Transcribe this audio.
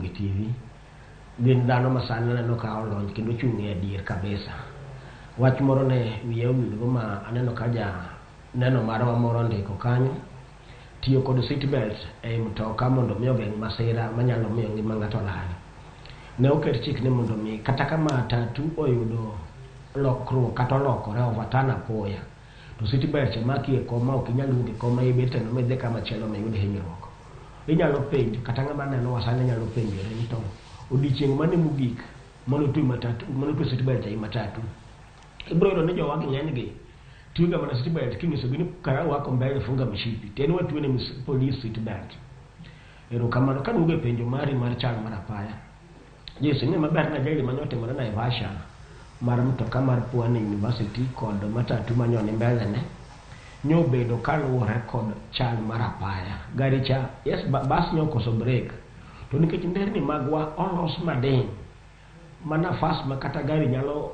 gi TV gin dhano masani neno ka olony kendo chung' e adier kabisa. Wach moro ne wiye owilgo ma aneno ka neno marwa moro ndiko kanyo tiyo kod seatbelt e mtoka mondo mi ogeng' masira manyalo miyo ngima ng'ato lal. Ne oket chik ni mondo mi kata ka matatu oyudo lokruok kata olokore overturn apoya, to seatbelt maki e koma ok inyal wuok e koma ibet no medhe kama chielo mayud hinyruok. Inyalo penjo kata ng'ama neno wasani nyalo penjore ni to odiochieng' mane mogik manotwe matatu manotwe seatbelt ei matatu. Ibro yudo ni jowa ng'eny gi tiyo ga mana seatbelt kinyiso gi ni kara wako mbele funga mshipi tena watwe ne police seatbelt. Erokamano ka duogo e penjo mari mar chal mar apaya. Yesu ng'e maber na jali manotimore na Naivasha mar mtoka mar Pwani University kod matatu manyoni mbele ne nyobedo kaluwore kod chal mar apaya. Gari cha yes bas nyokoso break to nikech nderni magwa olos mading mana fast ma kata gari nyalo